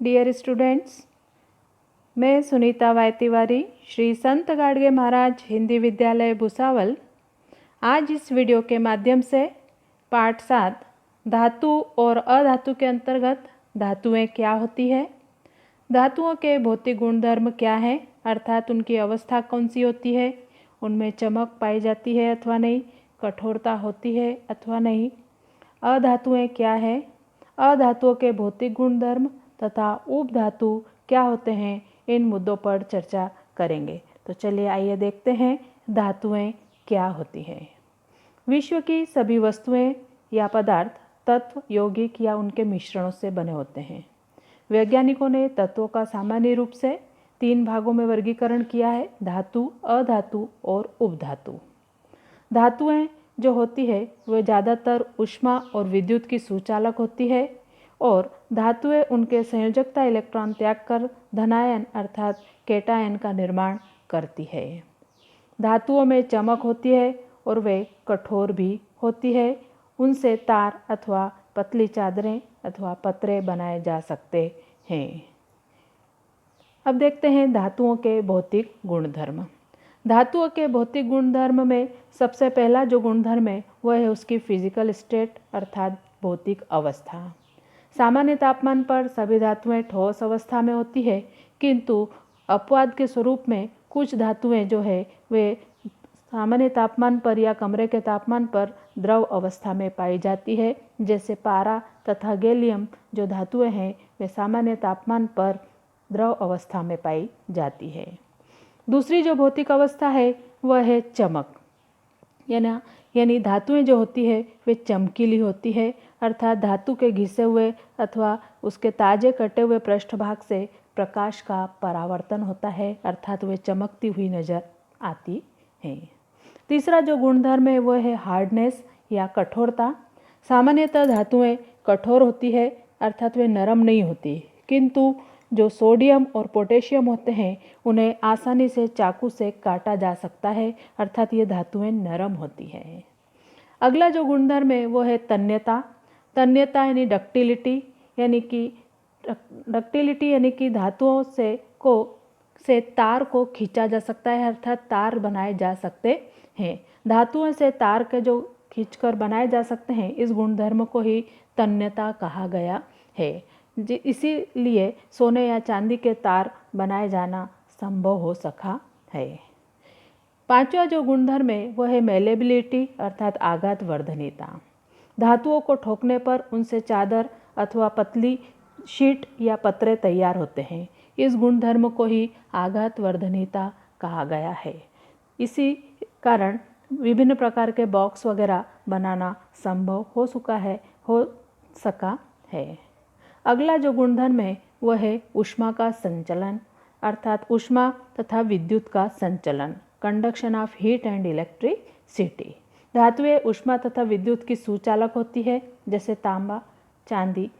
Dear students, मैं Sunita Y Tiwari, Shri संत गाडगे महाराज हिंदी विद्यालय भुसावल, आज इस वीडियो के माध्यम से पाठ 7 धातु और अधातु के अंतर्गत धातुएं क्या होती है, धातुओं के भौतिक गुणधर्म क्या हैं, अर्थात उनकी अवस्था कौन सी होती है, उनमें चमक पाई जाती है अथवा नहीं, कठोरता होती है अथवा नहीं, अधातुएं क्या है, अधातुओं के भौतिक गुणधर्म तथा उपधातु क्या होते हैं, इन मुद्दों पर चर्चा करेंगे। तो चलिए आइए देखते हैं धातुएं क्या होती हैं। विश्व की सभी वस्तुएं या पदार्थ तत्व, यौगिक या उनके मिश्रणों से बने होते हैं। वैज्ञानिकों ने तत्वों का सामान्य रूप से 3 भागों में वर्गीकरण किया है: धातु, अधातु और उपधातु। धातुएं जो होती है वह ज़्यादातर ऊष्मा और विद्युत की सुचालक होती है और धातुएं उनके संयोजकता इलेक्ट्रॉन त्याग कर धनायन अर्थात केटायन का निर्माण करती है। धातुओं में चमक होती है और वे कठोर भी होती है। उनसे तार अथवा पतली चादरें अथवा पत्रे बनाए जा सकते हैं। अब देखते हैं धातुओं के भौतिक गुणधर्म। धातुओं के भौतिक गुणधर्म में सबसे पहला जो गुणधर्म है वह है उसकी फिजिकल स्टेट अर्थात भौतिक अवस्था। सामान्य तापमान पर सभी धातुएं ठोस अवस्था में होती है, किंतु अपवाद के स्वरूप में कुछ धातुएं जो है वे सामान्य तापमान पर या कमरे के तापमान पर द्रव अवस्था में पाई जाती है। जैसे पारा तथा गैलियम जो धातुएं हैं वे सामान्य तापमान पर द्रव अवस्था में पाई जाती है। दूसरी जो भौतिक अवस्था है वह है चमक, यानी धातुएं जो होती है वे चमकीली होती है, अर्थात धातु के घिसे हुए अथवा उसके ताजे कटे हुए पृष्ठभाग से प्रकाश का परावर्तन होता है, अर्थात वे चमकती हुई नजर आती हैं। तीसरा जो गुणधर्म है वह है हार्डनेस या कठोरता। सामान्यतः धातुएं कठोर होती है, अर्थात वे नरम नहीं होती, किंतु जो सोडियम और पोटेशियम होते हैं उन्हें आसानी से चाकू से काटा जा सकता है, अर्थात ये धातुएं नरम होती हैं। अगला जो गुणधर्म है वो है तन्यता। तन्यता यानी डक्टिलिटी, यानी कि धातुओं से तार को खींचा जा सकता है, अर्थात तार बनाए जा सकते हैं। धातुओं से तार के जो खींचकर बनाए जा सकते हैं, इस गुणधर्म को ही तन्यता कहा गया है। इसीलिए सोने या चांदी के तार बनाए जाना संभव हो सका है। पांचवा जो गुणधर्म है वह है मेलेबिलिटी अर्थात आघात वर्धनीयता। धातुओं को ठोकने पर उनसे चादर अथवा पतली शीट या पत्रे तैयार होते हैं। इस गुणधर्म को ही आघात वर्धनीयता कहा गया है। इसी कारण विभिन्न प्रकार के बॉक्स वगैरह बनाना संभव हो सका है। अगला जो गुणधर्म है वह है ऊष्मा का संचलन, अर्थात ऊष्मा तथा विद्युत का संचलन, conduction of heat and electricity. धातुएं ऊष्मा तथा विद्युत की सुचालक होती है, जैसे तांबा, चांदी,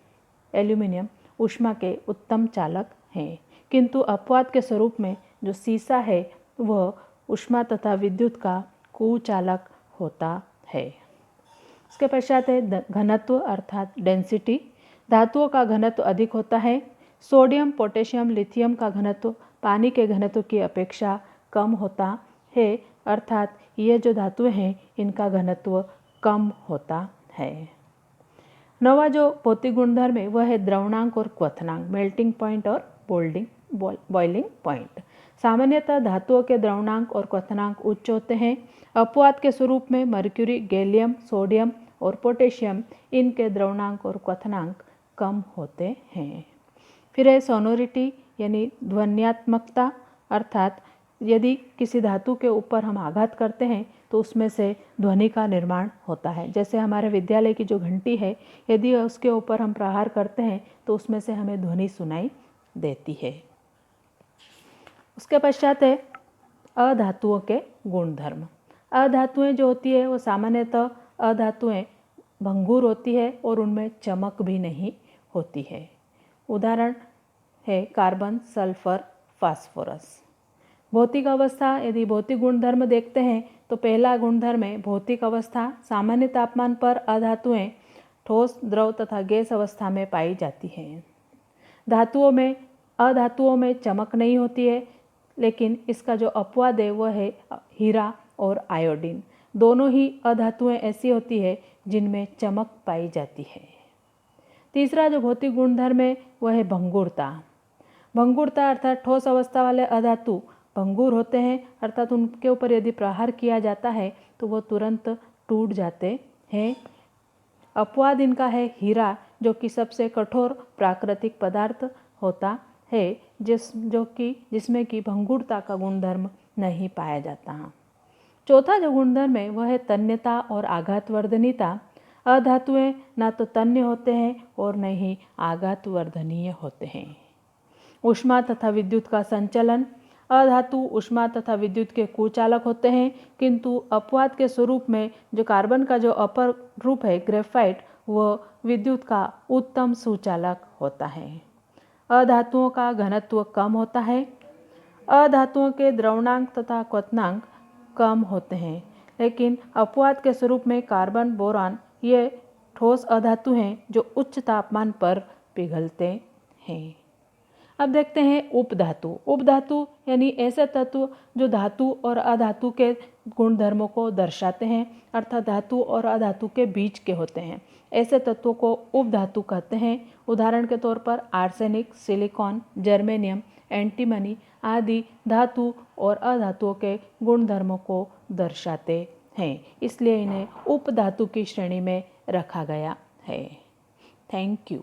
एल्यूमिनियम ऊष्मा के उत्तम चालक हैं, किंतु अपवाद के स्वरूप में जो सीसा है वह ऊष्मा तथा विद्युत का कुचालक होता है। इसके पश्चात है घनत्व अर्थात डेंसिटी। धातुओं का घनत्व अधिक होता है। सोडियम, पोटेशियम, लिथियम का घनत्व पानी के घनत्व की अपेक्षा कम होता है, अर्थात ये जो धातुएं हैं इनका घनत्व कम होता है। नवा जो भौतिक गुणधर्म है वह है द्रवणांक और क्वथनांक, मेल्टिंग पॉइंट और बॉइलिंग पॉइंट। सामान्यतः धातुओं के द्रवणांक और क्वथनांक उच्च होते हैं। अपवाद के स्वरूप में मर्क्यूरी, गैलियम, सोडियम और पोटेशियम इनके द्रवणांक और क्वथनांक कम होते हैं। फिर है सोनोरिटी यानी ध्वन्यात्मकता, अर्थात यदि किसी धातु के ऊपर हम आघात करते हैं तो उसमें से ध्वनि का निर्माण होता है। जैसे हमारे विद्यालय की जो घंटी है, यदि उसके ऊपर हम प्रहार करते हैं तो उसमें से हमें ध्वनि सुनाई देती है। उसके पश्चात है अधातुओं के गुणधर्म। अधातुएं जो होती है वो सामान्यतः अधातुएं भंगुर होती है और उनमें चमक भी नहीं होती है। उदाहरण है कार्बन, सल्फर, फास्फोरस। भौतिक अवस्था, यदि भौतिक गुणधर्म देखते हैं तो पहला गुणधर्म है भौतिक अवस्था। सामान्य तापमान पर अधातुएं ठोस, द्रव तथा गैस अवस्था में पाई जाती हैं। अधातुओं में चमक नहीं होती है, लेकिन इसका जो अपवाद है वह है हीरा और आयोडीन। दोनों ही अधातुएं ऐसी होती है जिनमें चमक पाई जाती है। तीसरा जो भौतिक गुणधर्म है वह है भंगुरता। भंगुरता अर्थात ठोस अवस्था वाले अधातु भंगुर होते हैं, अर्थात उनके ऊपर यदि प्रहार किया जाता है तो वो तुरंत टूट जाते हैं। अपवाद इनका है हीरा, जो कि सबसे कठोर प्राकृतिक पदार्थ होता है, जिसमें कि भंगुरता का गुणधर्म नहीं पाया जाता। चौथा जो गुणधर्म है वह है तन्यता और आघातवर्धनीयता। अधातुएं ना तो तन्य होते हैं और न ही आघातवर्धनीय होते हैं। ऊष्मा तथा विद्युत का संचलन। अधातु ऊष्मा तथा विद्युत के कुचालक होते हैं, किंतु अपवाद के स्वरूप में जो कार्बन का जो अपर रूप है ग्रेफाइट, वह विद्युत का उत्तम सुचालक होता है। अधातुओं का घनत्व कम होता है। अधातुओं के द्रवणांक तथा क्वथनांक कम होते हैं, लेकिन अपवाद के स्वरूप में कार्बन, बोरान ये ठोस अधातु हैं जो उच्च तापमान पर पिघलते हैं। अब देखते हैं उपधातु। उपधातु यानी ऐसे तत्व जो धातु और अधातु के गुणधर्मों को दर्शाते हैं, अर्थात धातु और अधातु के बीच के होते हैं। ऐसे तत्वों को उपधातु कहते हैं। उदाहरण के तौर पर आर्सेनिक, सिलिकॉन, जर्मेनियम, एंटीमनी आदि धातु और अधातुओं के गुणधर्मों को दर्शाते हैं, इसलिए इन्हें उपधातु की श्रेणी में रखा गया है। Thank you.